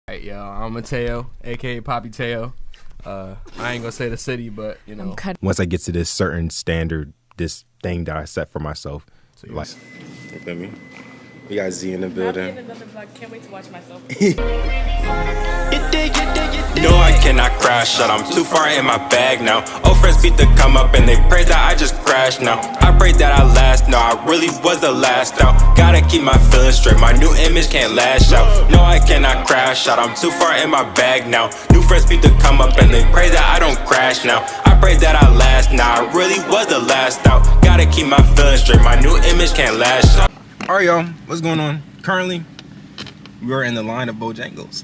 Hey, yo, I'm Mateo, aka Poppy Teo. I ain't gonna say the city, but you know. Once I get to this certain standard, this thing that I set for myself, So like, you feel me? We got Z in the building. Can't wait to watch myself. No, I cannot crash out. I'm too far in my bag now. Old friends beat to come up and they pray that I just crash now. I pray that I last. No, I really was the last out. Gotta keep my feelings straight. My new image can't lash out. No, I cannot crash out. I'm too far in my bag now. New friends beat to come up and they pray that I don't crash now. I pray that I last. Nah, I really was the last out. Gotta keep my feelings straight. My new image can't lash out. Alright, y'all, what's going on? Currently, we're in the line of Bojangles.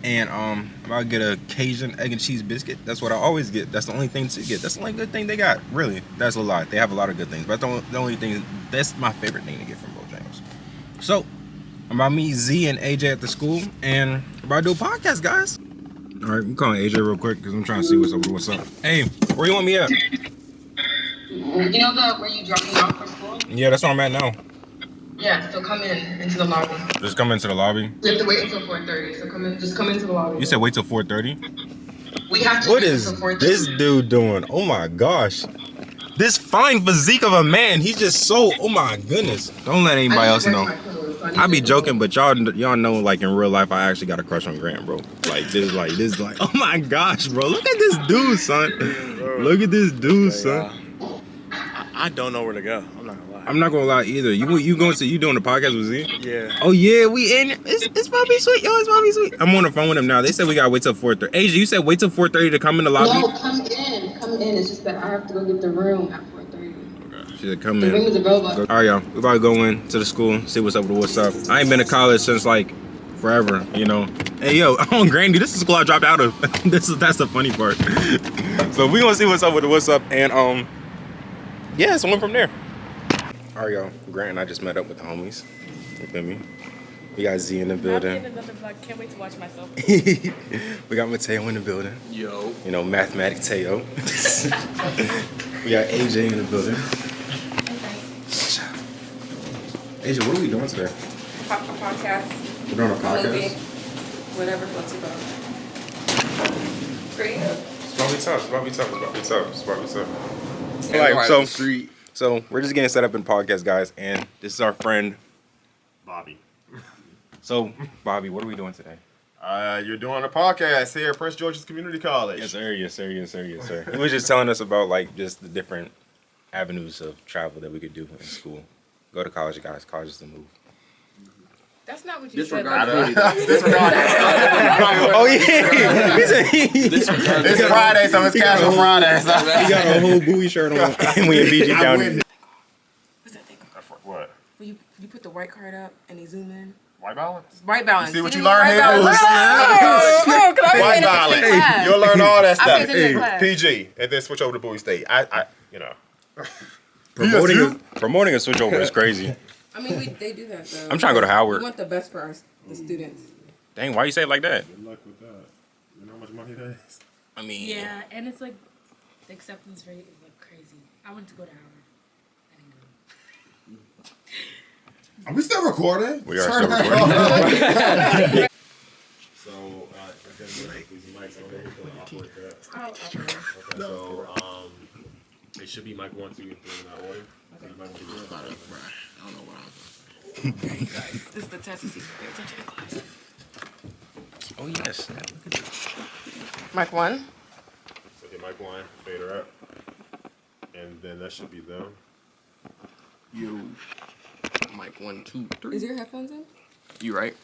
And I'm about to get a Cajun egg and cheese biscuit. That's what I always get. That's the only thing to get. That's the only good thing they got. Really, that's a lot. They have a lot of good things, but the only thing, that's my favorite thing to get from Bojangles. So, I'm about to meet Z and AJ at the school, and I'm about to do a podcast, guys. All right, I'm calling AJ real quick because I'm trying to see what's up. Hey, where you want me at? You know where you dropped me off for school? Yeah, that's where I'm at now. Yeah, so come into the lobby. Just come into the lobby. We have to wait until 4:30, so just come into the lobby. You said wait till 4:30? We have to What wait is until 4:30. this dude doing? Oh my gosh. This fine physique of a man, he's just so, oh my goodness. Don't let anybody else know. I be joking, but y'all know, like, in real life, I actually got a crush on Grant, bro. This, oh my gosh, bro. Look at this dude, son. Look at this dude, son. I don't know where to go. I'm not gonna lie. I'm not gonna lie either. You doing the podcast with Z? Yeah. Oh yeah, we in. It's probably sweet, yo. It's probably sweet. I'm on the phone with him now. They said we gotta wait till 4:30. Asia, you said wait till 4:30 to come in the lobby. No, come in. It's just that I have to go get the room at 4:30. She said come The room in. is available. All right, y'all. We about to go in to the school, see what's up with what's up. I ain't been to college since like forever, you know. Hey yo, I'm on Grandy. This is the school I dropped out of. That's the funny part. So we gonna see what's up with what's up, and yeah, so went from there. All right, y'all. Grant and I just met up with the homies. You feel me? We got Z in the building. Can't wait to watch myself. We got Mateo in the building. Yo. You know, mathematic Teo. We got AJ in the building. AJ, what are we doing today? A podcast. We're doing a podcast? Movie. Whatever floats your boat. Great. It's about to be tough. And Alright, right so- up the street. So we're just getting set up in podcast, guys, and this is our friend Bobby. So, Bobby, what are we doing today? You're doing a podcast here at Prince George's Community College. Yes, sir. He was just telling us about, like, just the different avenues of travel that we could do in school. Go to college, guys. College is the move. That's not what you said. Oh, yeah. He said It's Friday, so it's casual Friday. So. he got a whole booty shirt on. And we in BG County. What's that thing? What? Will you put the white card up and they zoom in? White balance? Right balance. You see what Give you me learn right here? balance. White balance. You'll learn all that stuff. Hey. PG, and then switch over to Bowie State. I Promoting a switch over is crazy. I mean, they do that though. I'm trying to go to Howard. We want the best for the students. Dang, why you say it like that? Good luck with that. You know how much money that is? I mean, Yeah, and it's like the acceptance rate is like crazy. I went to go to Howard. I didn't go. Are we still recording? We are still recording. So, these mics on there. Awkward that. Oh, So, it should be mic 1, 2, 3 in that order. So you might want to do it. I don't know what I was doing. This is the test to see if you pay attention in class. Oh, yes. Mic 1. So hit mic 1, fade her up. And then that should be them. Yo. Mike 1, 2, 3. Is your headphones in? You right?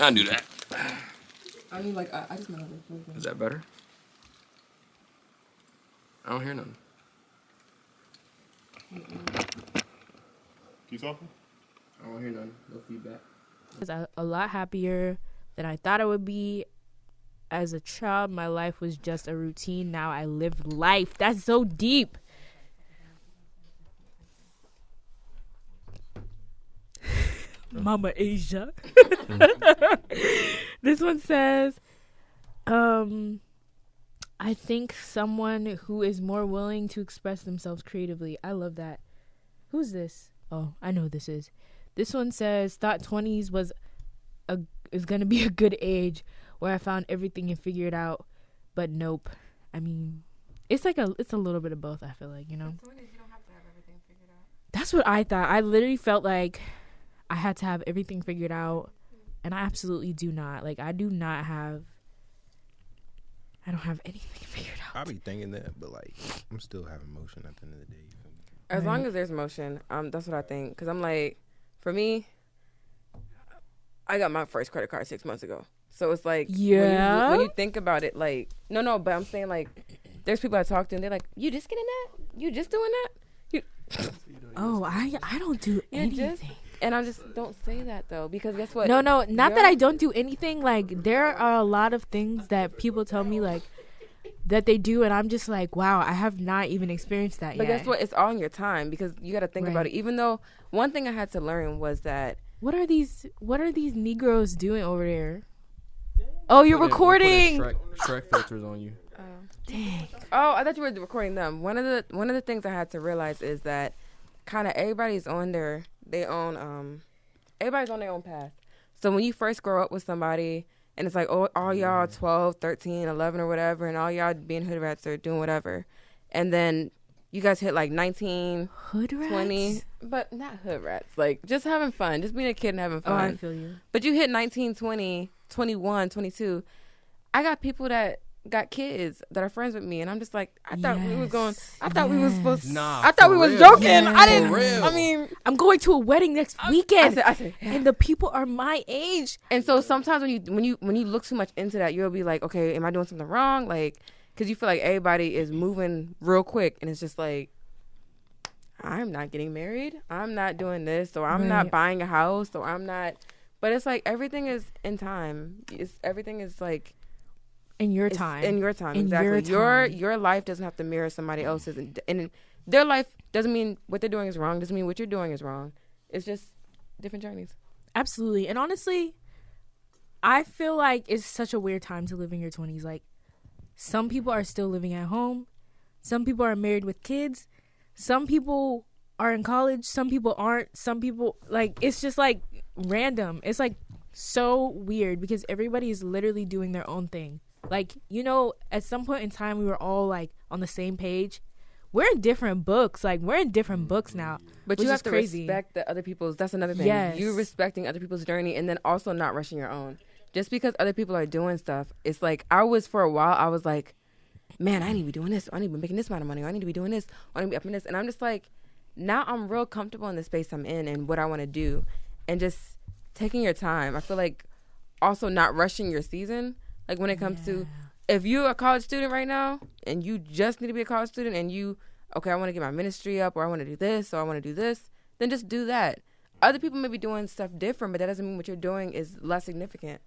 I'll do that. I mean, like, I just know how to plug them. Is that better? I don't hear nothing. Keep talking. I don't hear nothing. No feedback. I was a lot happier than I thought I would be. As a child, my life was just a routine. Now I live life. That's so deep. Mama Asia. This one says, I think someone who is more willing to express themselves creatively. I love that. Who's this? Oh, I know who this is. This one says, thought 20s was is gonna be a good age where I found everything and figured out. But nope. I mean, it's a little bit of both. I feel like, you know. The point is, you don't have to have everything figured out. That's what I thought. I literally felt like I had to have everything figured out, and I absolutely do not. Like, I don't have anything figured out. I be thinking that, but like, I'm still having motion at the end of the day. You feel me? As long as there's motion, that's what I think. Because I'm like, for me, I got my first credit card 6 months ago. So it's like, yeah. when you think about it, like, no, but I'm saying, like, there's people I talk to, and they're like, you just getting that? You just doing that? I don't do anything. And I just don't say that, though, because guess what? No, not that I don't do anything. Like, there are a lot of things that people tell me, like, that they do, and I'm just like, wow, I have not even experienced that But yet. guess what? It's all in your time, because you got to think about it. Even though one thing I had to learn was that, what are these Negroes doing over there? Oh, you're recording. Shrek filters on you. Dang. Oh, I thought you were recording them. One of the things I had to realize is that kind of everybody's on everybody's on their own path. So when you first grow up with somebody and it's like, oh, all y'all 12, 13, 11 or whatever, and all y'all being hood rats or doing whatever. And then you guys hit like 19, Hood rats? 20, but not hood rats. Like just having fun, just being a kid and having fun. Oh, I feel you. But you hit 19, 20, 21, 22. I got people that got kids that are friends with me, and I'm just like, I thought we was going. I thought we was supposed. I thought we was joking. I didn't. I mean, I'm going to a wedding next weekend, I said, and the people are my age. And so sometimes when you look too much into that, you'll be like, okay, am I doing something wrong? Like, because you feel like everybody is moving real quick, and it's just like, I'm not getting married. I'm not doing this, or I'm not buying a house, or I'm not. But it's like everything is in time. Everything is like. In your time. In your time, exactly. Your life doesn't have to mirror somebody else's, and their life doesn't mean what they're doing is wrong. Doesn't mean what you're doing is wrong. It's just different journeys. Absolutely, and honestly, I feel like it's such a weird time to live in your 20s. Like, some people are still living at home, some people are married with kids, some people are in college, some people aren't. Some people it's just like random. It's like so weird because everybody is literally doing their own thing. Like, you know, at some point in time, we were all, like, on the same page. We're in different books. Like, we're in different books now. But you have to respect the other people's. That's another thing. Yes. You respecting other people's journey and then also not rushing your own. Just because other people are doing stuff, it's like, for a while, I was like, man, I need to be doing this. Or I need to be making this amount of money. Or I need to be doing this. Or I need to be up in this. And I'm just like, now I'm real comfortable in the space I'm in and what I want to do. And just taking your time. I feel like also not rushing your season. Like when it comes to, if you're a college student right now and you just need to be a college student and I want to get my ministry up or I want to do this or I want to do this, then just do that. Other people may be doing stuff different, but that doesn't mean what you're doing is less significant.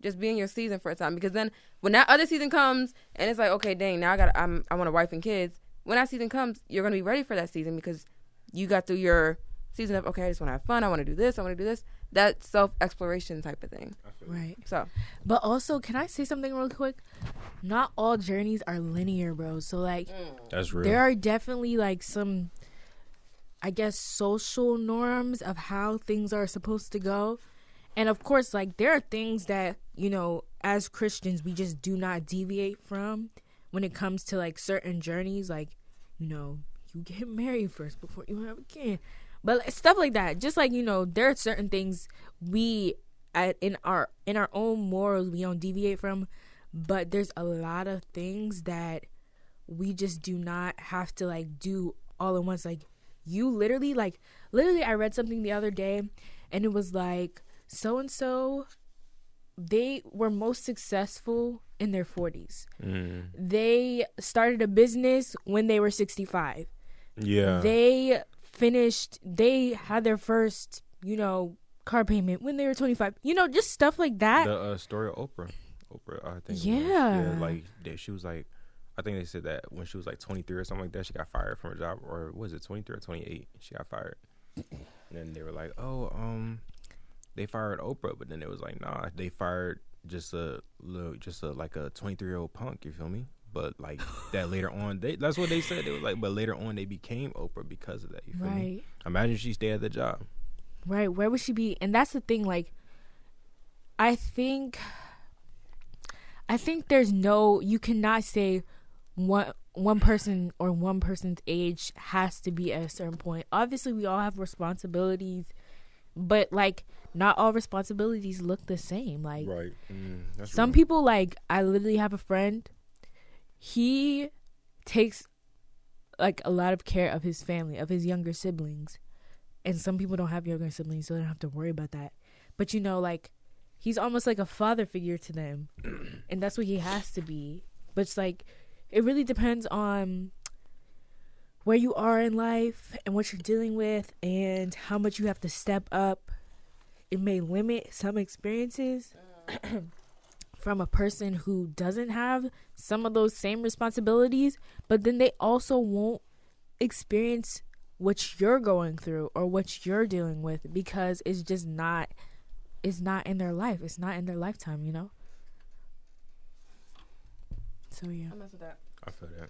Just be in your season for a time, because then when that other season comes and it's like, okay, dang, now I want a wife and kids. When that season comes, you're going to be ready for that season because you got through your season of, okay, I just want to have fun. I want to do this. I want to do this. That self-exploration type of thing. Right. So, but also, can I say something real quick? Not all journeys are linear, bro. So, like, that's real. There are definitely, like, some, I guess, social norms of how things are supposed to go. And, of course, like, there are things that, you know, as Christians, we just do not deviate from when it comes to, like, certain journeys. Like, you know, you get married first before you have a kid. But stuff like that, just like, you know, there are certain things in our own morals we don't deviate from, but there's a lot of things that we just do not have to like do all at once. Like you literally, I read something the other day, and it was like so and so, they were most successful in their 40s. They started a business when they were 65. Yeah, they had their first, you know, car payment when they were 25. You know, just stuff like that. The story of Oprah, I think. Yeah. Like she was like, I think they said that when she was like 23 or something like that, she got fired from her job, or was it 23 or 28? She got fired. And then they were like, they fired Oprah, but then it was like, nah, they fired just a 23-year-old punk. You feel me? But like that later on, that's what they said. It was like, but later on they became Oprah because of that. You feel me? Imagine she stayed at the job. Right. Where would she be? And that's the thing. Like, I think there's no, you cannot say one person or one person's age has to be at a certain point. Obviously, we all have responsibilities, but like not all responsibilities look the same. Like Right. That's some real. people, like I literally have a friend, he takes like a lot of care of his family, of his younger siblings. And some people don't have younger siblings, so they don't have to worry about that. But you know, like he's almost like a father figure to them. And that's what he has to be. But it's like, it really depends on where you are in life and what you're dealing with and how much you have to step up. It may limit some experiences from a person who doesn't have some of those same responsibilities, but then they also won't experience what you're going through or what you're dealing with because it's just not, it's not in their life. It's not in their lifetime, you know? So yeah. I mess with that. I feel that.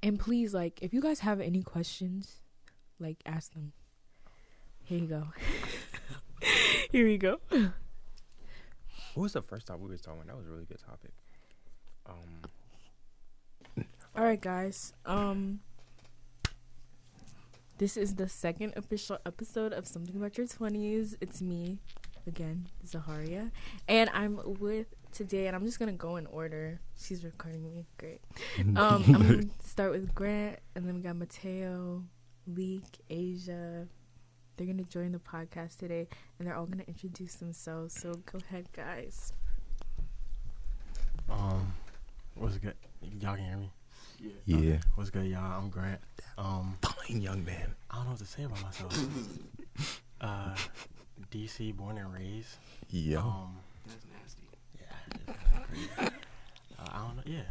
And please, like, if you guys have any questions, like, ask them. Here you go. Here we go. What was the first topic we was talking about? That was a really good topic. All right, guys. This is the second official episode of Something About Your 20s. It's me, again, Zaharia. And I'm with today, and I'm just going to go in order. She's recording me. Great. I'm going to start with Grant, and then we got Mateo, Leek, Asia. They're going to join the podcast today, and they're all going to introduce themselves. So go ahead, guys. What's good? Y'all can hear me? Yeah. What's good, y'all? I'm Grant. Fine young man. I don't know what to say about myself. DC, born and raised. Yo. That's nasty. Yeah, it's kinda crazy. I don't know. Yeah.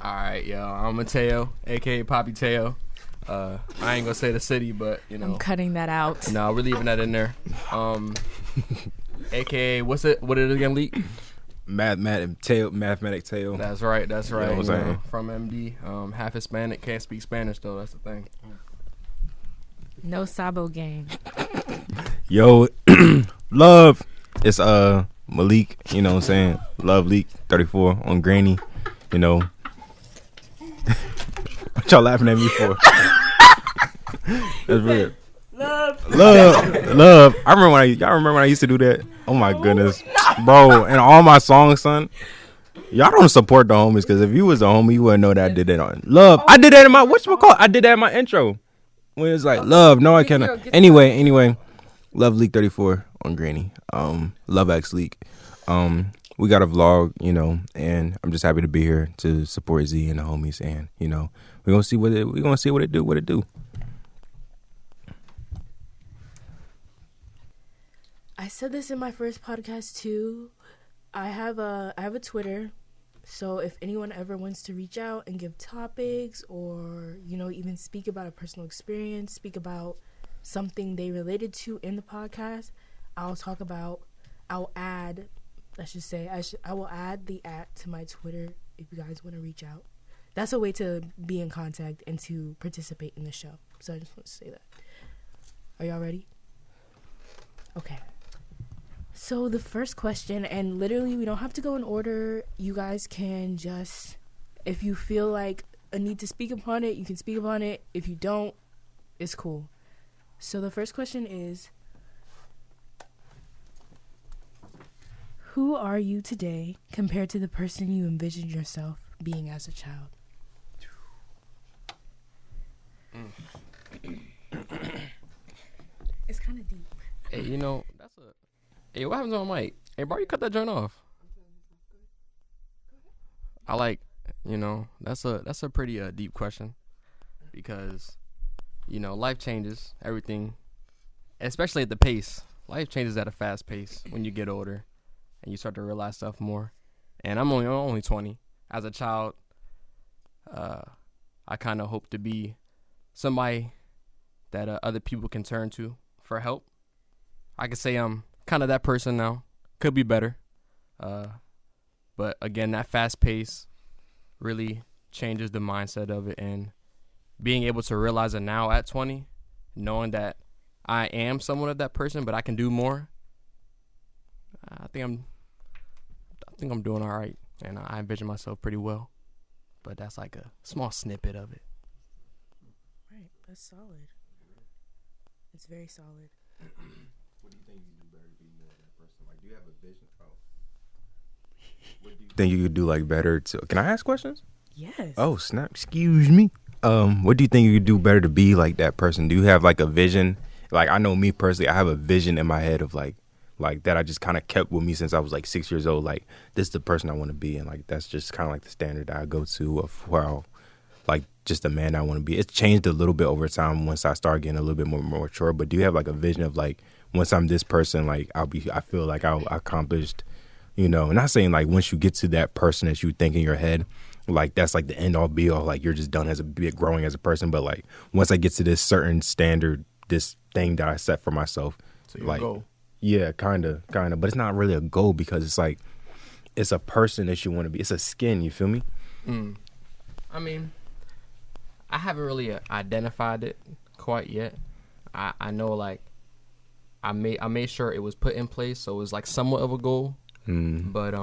All right, yo. I'm Mateo, aka Poppy Teo. I ain't gonna say the city, but you know. I'm cutting that out. No, we're leaving that in there. AKA, what is it again, Leak? Mathematic tail. That's right. know what I'm saying? From MD. Half Hispanic, can't speak Spanish though. That's the thing. No Sabo gang. Yo, love. It's Malik, you know what I'm saying? Love Leak 34 on Granny, you know. What y'all laughing at me for? That's weird. Love. I remember y'all remember when I used to do that? Oh my goodness. Bro, and all my songs, son. Y'all don't support the homies, because if you was a homie, you wouldn't know that I did that on Love. I did that in my I did that in my intro. When it's like love, no I cannot. Anyway. Love Leak 34 on Granny. Love X Leak. We got a vlog, you know, and I'm just happy to be here to support Z and the homies, and you know, we're gonna see what it do. I said this in my first podcast too. I have a Twitter, so if anyone ever wants to reach out and give topics, or you know, even speak about a personal experience, speak about something they related to in the podcast, I will add the @ to my Twitter if you guys want to reach out. That's a way to be in contact and to participate in the show. So I just want to say that. Are y'all ready? Okay. So the first question, and literally we don't have to go in order. You guys can just, if you feel like a need to speak upon it, you can speak upon it. If you don't, it's cool. So the first question is, who are you today compared to the person you envisioned yourself being as a child? It's kind of deep. Hey, you know, hey, what happens on my mic? Hey, bro, you cut that joint off. I like, you know, that's a pretty deep question, because, you know, life changes, everything, especially at the pace. Life changes at a fast pace when you get older and you start to realize stuff more. And I'm only 20. As a child, I kind of hope to be somebody that other people can turn to for help. I could say I'm kind of that person now. Could be better. But again, that fast pace really changes the mindset of it, and being able to realize it now at 20, knowing that I am somewhat of that person, but I can do more. I think I'm doing all right, and I envision myself pretty well. But that's like a small snippet of it. Right, that's solid. It's very solid. What do you think you could do better to be more of that person? Like, do you have a vision? What do you think you could do like better to? Can I ask questions? Yes. Oh snap! Excuse me. What do you think you could do better to be like that person? Do you have like a vision? Like, I know me personally, I have a vision in my head of like that I just kind of kept with me since I was like 6 years old. Like, this is the person I want to be, and like that's just kind of like the standard that I go to of how, like, just the man I want to be. It's changed a little bit over time once I start getting a little bit more mature. But do you have like a vision of like, once I'm this person, like I feel like I accomplished, you know? And not saying like once you get to that person that you think in your head, like that's like the end all be all, like you're just done as a bit growing as a person. But like once I get to this certain standard, this thing that I set for myself, So your like goal. yeah, kind of, but it's not really a goal because it's like it's a person that you want to be. It's a skin, you feel me? I mean, I haven't really identified it quite yet. I know like I made sure it was put in place, so it was like somewhat of a goal. But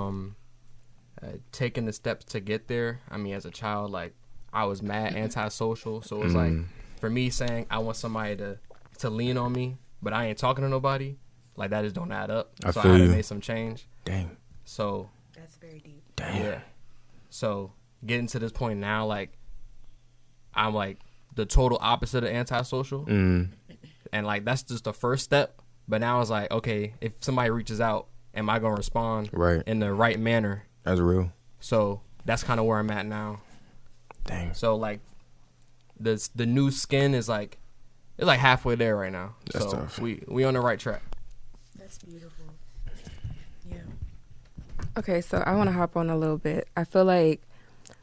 taking the steps to get there. I mean, as a child, like I was mad antisocial, so it was like for me saying I want somebody to lean on me, but I ain't talking to nobody. Like that just don't add up. I so feel I had you. to make some change. Dang. So That's very deep. Damn. yeah. So getting to this point now, like I'm like the total opposite of antisocial, and like that's just the first step. But now it's like, okay, if somebody reaches out, am I gonna respond Right. in the right manner? That's real. So that's kind of where I'm at now. Dang. So like the new skin is like it's like halfway there right now. That's so tough. we on the right track. That's beautiful. Yeah. Okay, so I want to hop on a little bit. I feel like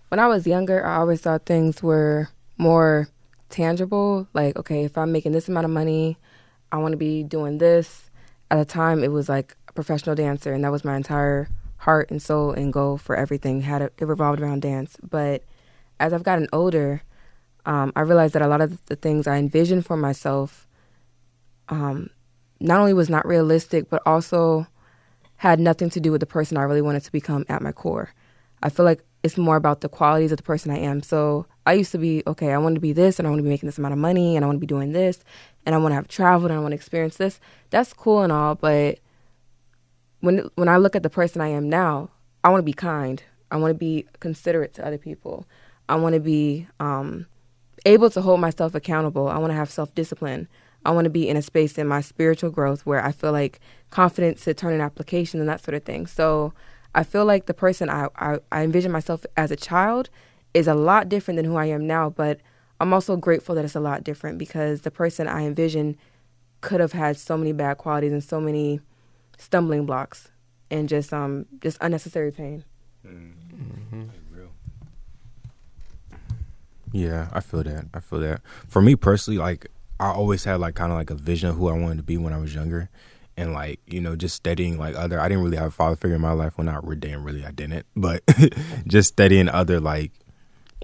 when I was younger, I always thought things were more tangible. Like, okay, if I'm making this amount of money, I want to be doing this. At the time, it was like a professional dancer, and that was my entire heart and soul and goal for everything. It revolved around dance. But as I've gotten older, I realized that a lot of the things I envisioned for myself not only was not realistic, but also had nothing to do with the person I really wanted to become at my core. I feel like it's more about the qualities of the person I am. So I used to be, okay, I want to be this, and I want to be making this amount of money, and I want to be doing this, and I want to have traveled, and I want to experience this. That's cool and all, but when I look at the person I am now, I want to be kind. I want to be considerate to other people. I want to be able to hold myself accountable. I want to have self-discipline. I want to be in a space in my spiritual growth where I feel like confidence to turn in application and that sort of thing. So I feel like the person I envision myself as a child is a lot different than who I am now, but I'm also grateful that it's a lot different because the person I envision could have had so many bad qualities and so many stumbling blocks and just unnecessary pain. Yeah, I feel that. For me personally, like I always had like kind of like a vision of who I wanted to be when I was younger, and like, you know, just studying like I didn't really have a father figure in my life. Well, not really, I didn't, but just studying other like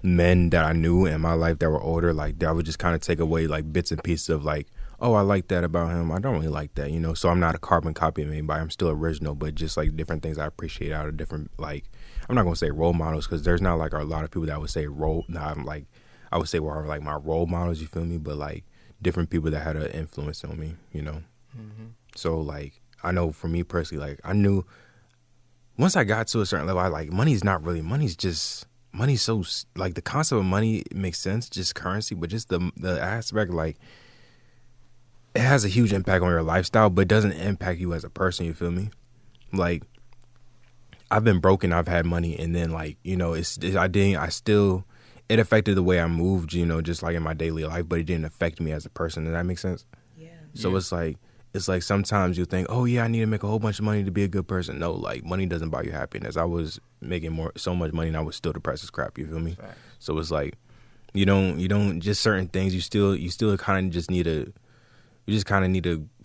men that I knew in my life that were older, like that would just kind of take away like bits and pieces of like, oh, I like that about him. I don't really like that, you know. So I'm not a carbon copy of anybody. I'm still original, but just like different things I appreciate out of different, like, I'm not gonna say role models because there's not like a lot of people that would say I would say were like my role models, you feel me? But like different people that had an influence on me, you know. So like I know for me personally, like I knew once I got to a certain level, I like money's so like the concept of money makes sense, just currency, but just the aspect like it has a huge impact on your lifestyle, but it doesn't impact you as a person, you feel me? Like I've been broken, I've had money, and then like, you know, it affected the way I moved, you know, just like in my daily life, but it didn't affect me as a person. Does that make sense? Yeah. So it's like sometimes you think, oh yeah, I need to make a whole bunch of money to be a good person. No, like money doesn't buy you happiness. I was making so much money and I was still depressed as crap, you feel me? Right. So it's like you don't just certain things, you still kind of just need to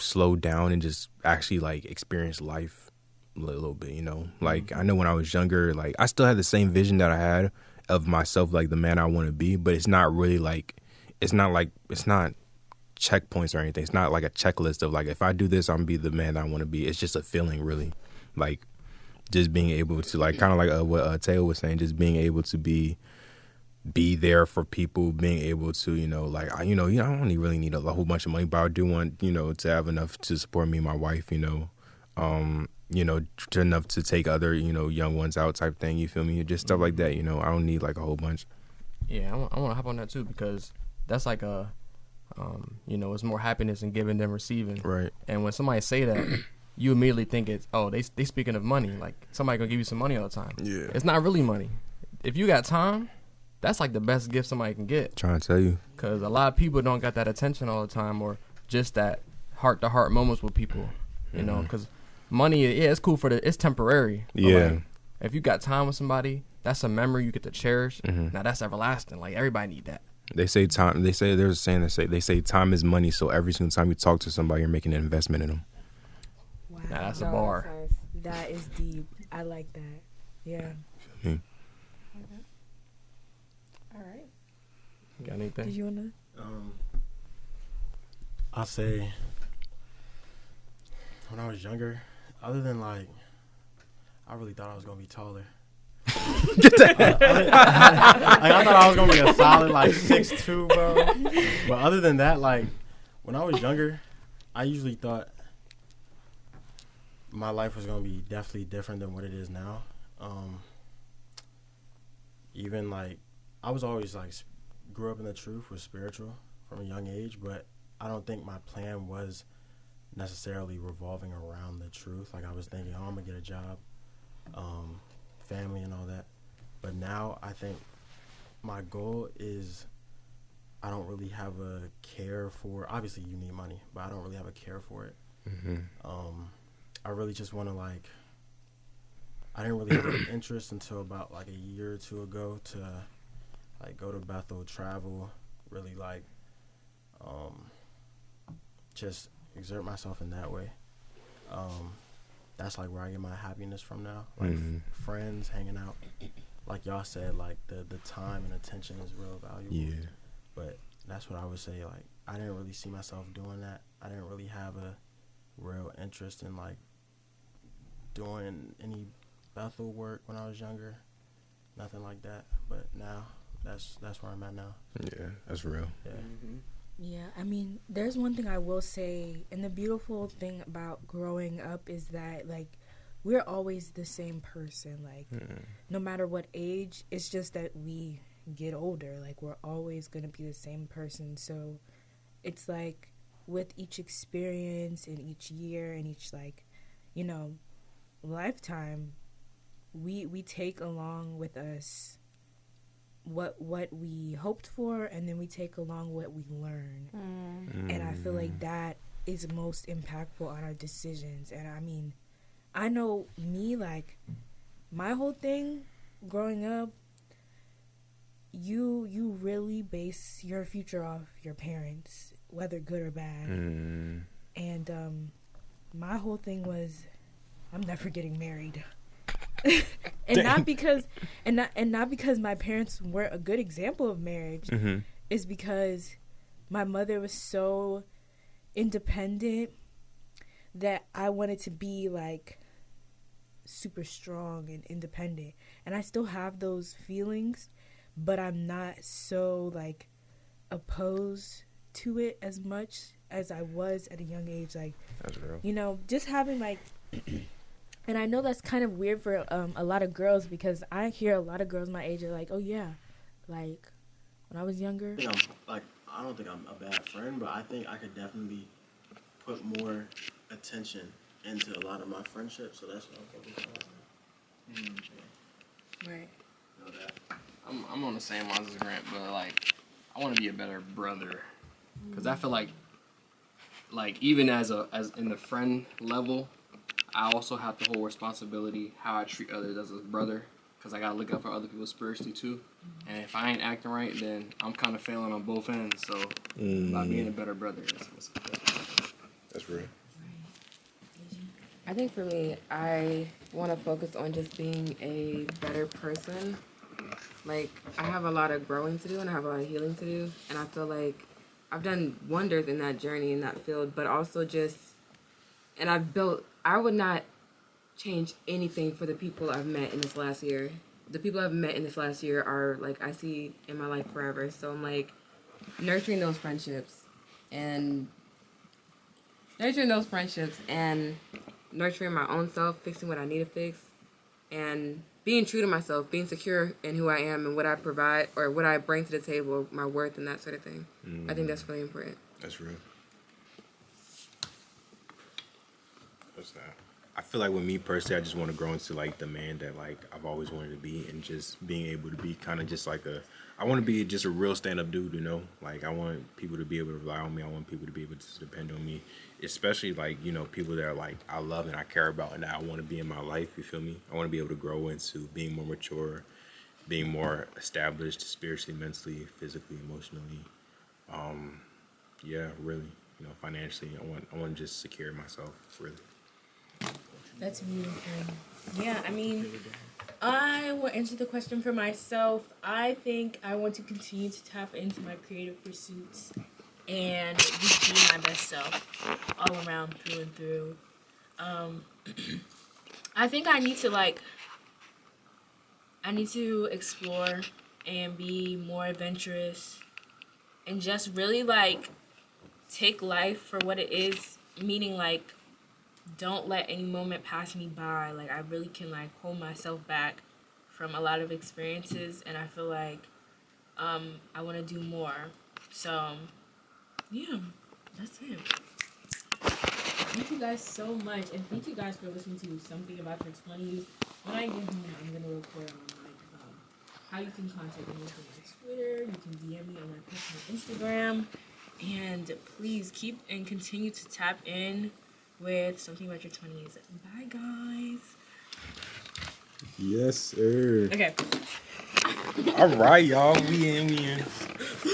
slow down and just actually like experience life a little bit, you know? Like I know when I was younger, like I still had the same vision that I had of myself, like the man I want to be, but it's not checkpoints or anything. It's not like a checklist of like, if I do this, I'm gonna be the man I want to be. It's just a feeling, really. Like, just being able to, like, kind of like what Teo was saying, just being able to be there for people, being able to, like, I don't really need a whole bunch of money, but I do want, to have enough to support me and my wife, to enough to take other, young ones out type thing, you feel me? Just stuff like that, I don't need like a whole bunch. Yeah, I want to hop on that too, because that's like it's more happiness in giving than receiving. Right. And when somebody say that, you immediately think it's, oh, they speaking of money. Like, somebody gonna give you some money all the time. Yeah. It's not really money. If you got time, that's like the best gift somebody can get. Trying to tell you. Because a lot of people don't got that attention all the time, or just that heart-to-heart moments with people, you know, because money, it's cool it's temporary. Yeah. Like, if you got time with somebody, that's a memory you get to cherish. Now, that's everlasting. Like, everybody need that. They say time, they say time is money, so every single time you talk to somebody, you're making an investment in them. Wow. Now, that's a bar. That is deep. I like that. Yeah. All right. Got anything? Did you want to? I say, when I was younger, other than like, I really thought I was gonna be taller. Get that. I thought I was gonna be a solid like 6'2", bro. But other than that, like, when I was younger, I usually thought my life was gonna be definitely different than what it is now. Even like, I was always like, grew up in the truth, was spiritual from a young age, but I don't think my plan was necessarily revolving around the truth. Like, I was thinking, oh, I'm gonna get a job, family and all that. But now I think my goal is, I don't really have a care for, obviously you need money, but I don't really have a care for it. I really just want to, like, I didn't really have an interest until about like a year or two ago to like go to Bethel, travel, really like just exert myself in that way. That's like where I get my happiness from now. Like friends, hanging out. Like y'all said, like the time and attention is real valuable. Yeah. But that's what I would say. Like, I didn't really see myself doing that. I didn't really have a real interest in like doing any Bethel work when I was younger. Nothing like that. But now that's where I'm at now. Yeah, that's real. Yeah. Yeah, I mean, there's one thing I will say, and the beautiful thing about growing up is that, like, we're always the same person. Like, no matter what age, it's just that we get older. Like, we're always going to be the same person. So it's like, with each experience and each year and each, like, you know, lifetime, we take along with us what we hoped for, and then we take along what we learn. And I feel like that is most impactful on our decisions. And I mean, I know me, like, my whole thing growing up, you really base your future off your parents, whether good or bad. And my whole thing was, I'm never getting married. And not because my parents weren't a good example of marriage. It's because my mother was so independent that I wanted to be like super strong and independent, and I still have those feelings, but I'm not so like opposed to it as much as I was at a young age. Like, that's real. You know, just having like and I know that's kind of weird for a lot of girls, because I hear a lot of girls my age are like, oh yeah, like when I was younger. I don't think I'm a bad friend, but I think I could definitely put more attention into a lot of my friendships, so that's what I'm focused on. Right. Know that. I'm on the same lines as Grant, but like, I want to be a better brother, because I feel like even as in the friend level, I also have the whole responsibility how I treat others as a brother, because I gotta look out for other people spiritually too. And if I ain't acting right, then I'm kind of failing on both ends. So by being a better brother, that's real. I think for me, I want to focus on just being a better person. Like, I have a lot of growing to do and I have a lot of healing to do, and I feel like I've done wonders in that journey, in that field, but also and I would not change anything for the people I've met in this last year. The people I've met in this last year are, like, I see in my life forever. So I'm, like, nurturing those friendships and nurturing my own self, fixing what I need to fix, and being true to myself, being secure in who I am and what I provide or what I bring to the table, my worth and that sort of thing. I think that's really important. That's real. What's that? I feel like with me personally, I just want to grow into like the man that like I've always wanted to be, and just being able to be kind of just like I want to be just a real stand-up dude, you know? Like, I want people to be able to rely on me. I want people to be able to depend on me, especially like, you know, people that are like I love and I care about and that I want to be in my life, you feel me? I want to be able to grow into being more mature, being more established spiritually, mentally, physically, emotionally. Yeah, really, you know, financially. I want to just secure myself, really. That's beautiful. Yeah, I mean, I will answer the question for myself. I think I want to continue to tap into my creative pursuits and just be my best self all around, through and through. I think I need to explore and be more adventurous and just really like take life for what it is, meaning like don't let any moment pass me by. Like, I really can like hold myself back from a lot of experiences, and I feel like I want to do more. So yeah, that's it. Thank you guys so much, and thank you guys for listening to Something About Your 20s. When I get home, I'm gonna report on like how you can contact me on my Twitter. You can DM me on my personal Instagram, and please keep and continue to tap in with Something About Your 20s. Bye, guys. Yes, sir. Okay. All right, y'all. We in.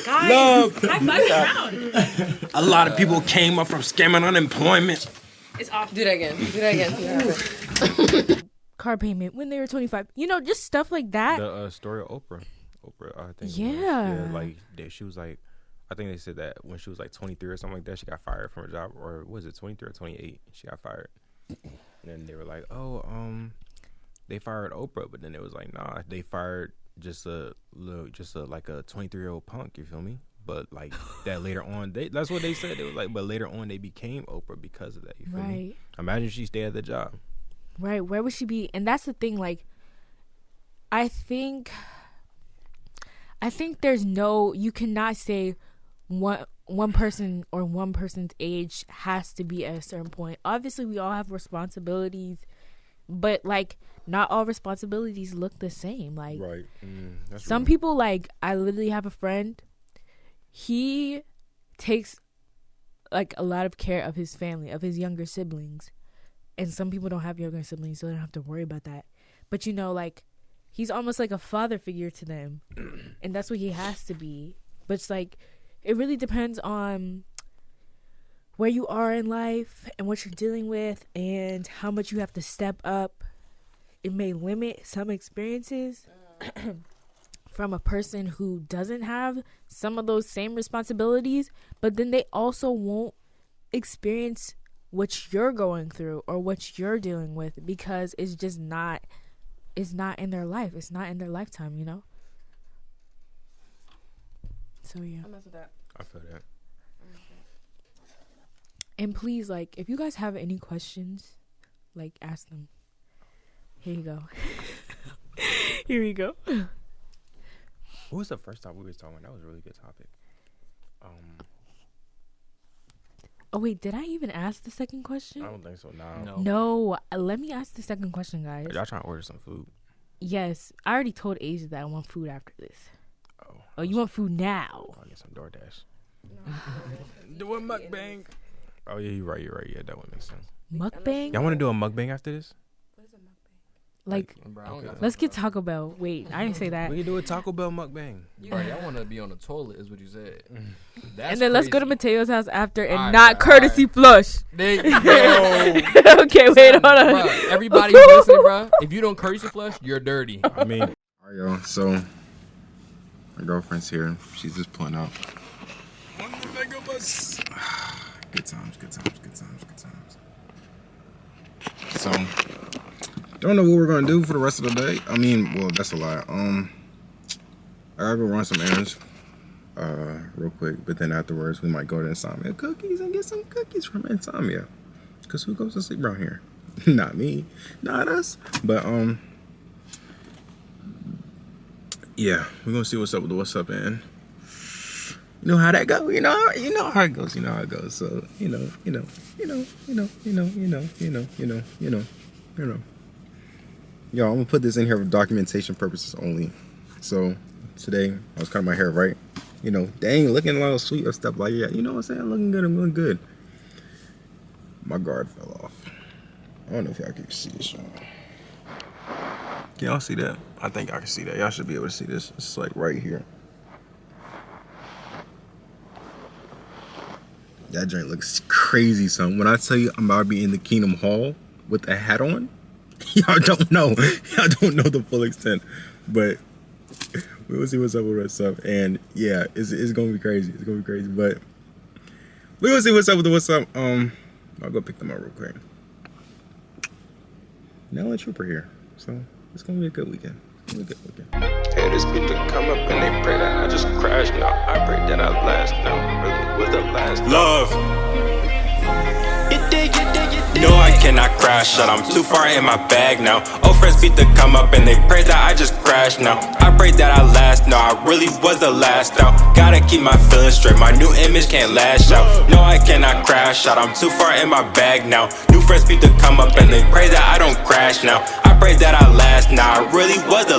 Guys, Love. high five around. A lot of people came up from scamming unemployment. It's off. Do that again. See what happens. Car payment when they were 25. You know, just stuff like that. The story of Oprah. I think. Yeah. Like she was like, I think they said that when she was like 23 or something like that, she got fired from her job, or was it 23 or 28? She got fired. And then they were like, they fired Oprah, but then it was like, nah, they fired just a 23-year-old punk. You feel me? But like that later on, that's what they said. It was like, but later on they became Oprah because of that. You feel me? Imagine she stayed at the job. Right. Where would she be? And that's the thing. Like, I think there's you cannot say one person or one person's age has to be at a certain point. Obviously, we all have responsibilities, but like not all responsibilities look the same. Like, right. Some people, like, I literally have a friend. He takes like a lot of care of his family, of his younger siblings, and some people don't have younger siblings, so they don't have to worry about that. But you know, like, he's almost like a father figure to them, and that's what he has to be. But it's like, it really depends on where you are in life and what you're dealing with and how much you have to step up. It may limit some experiences from a person who doesn't have some of those same responsibilities, but then they also won't experience what you're going through or what you're dealing with because it's just not in their life. It's not in their lifetime, you know? So yeah. I mess with that. I feel that. And please, like, if you guys have any questions, like, ask them. Here you go. Here you go. What was the first time we were talking about? That was a really good topic. Oh, wait, did I even ask the second question? I don't think so. No, let me ask the second question, guys. Y'all trying to order some food? Yes, I already told Asia that I want food after this. Oh, you want food now? I'll get some DoorDash. Do a mukbang. Oh, yeah, you're right. Yeah, that one makes sense. Mukbang? Y'all want to do a mukbang after this? What is a mukbang? Like, okay. Let's get Taco Bell. Wait, I didn't say that. We can do a Taco Bell mukbang. Bro, y'all want to be on the toilet is what you said. That's and then let's go to crazy. Mateo's house after and All right, not courtesy flush. There you go. Okay, wait, hold on. Bruh, everybody who's listening, bro, if you don't courtesy flush, you're dirty. I mean, All right, y'all. So my girlfriend's here. She's just pulling up. Mega bus. Good times, good times, good times, good times. So, don't know what we're gonna do for the rest of the day. I mean, well, that's a lie. I gotta go run some errands, real quick. But then afterwards, we might go to Insomnia Cookies and get some cookies from Insomnia. Cause who goes to sleep around here? Not me, not us. But yeah, we're gonna see what's up with the what's up, and you know how that go. You know how it goes. You know how it goes. So you know. Yo, I'm gonna put this in here for documentation purposes only. So today I was cutting my hair, right? You know, dang, looking a little sweet or stuff like that. You know what I'm saying? Looking good. I'm looking good. My guard fell off. I don't know if y'all can see this. Can y'all see that? I think I can see that. Y'all should be able to see this. It's like right here. That joint looks crazy, son. When I tell you I'm about to be in the Kingdom Hall with a hat on, y'all don't know. Y'all don't know the full extent. But we will see what's up with that stuff. And yeah, it's gonna be crazy. It's gonna be crazy. But we will see what's up with the what's up. I'll go pick them up real quick. Now a trooper here. So it's gonna be a good weekend. It's gonna be a good weekend. Haters beat to come up and they pray that I just crash now. I pray that I last now. Really was the last. Love. No, I cannot crash out. I'm too far in my bag now. Old friends beat to come up and they pray that I just crash now. I pray that I last now. I really was the last out. Gotta keep my feelings straight. My new image can't lash out. No, I cannot crash out. I'm too far in my bag now. New friends beat to come up and they pray that I don't crash now. I pray that I last now. I really was the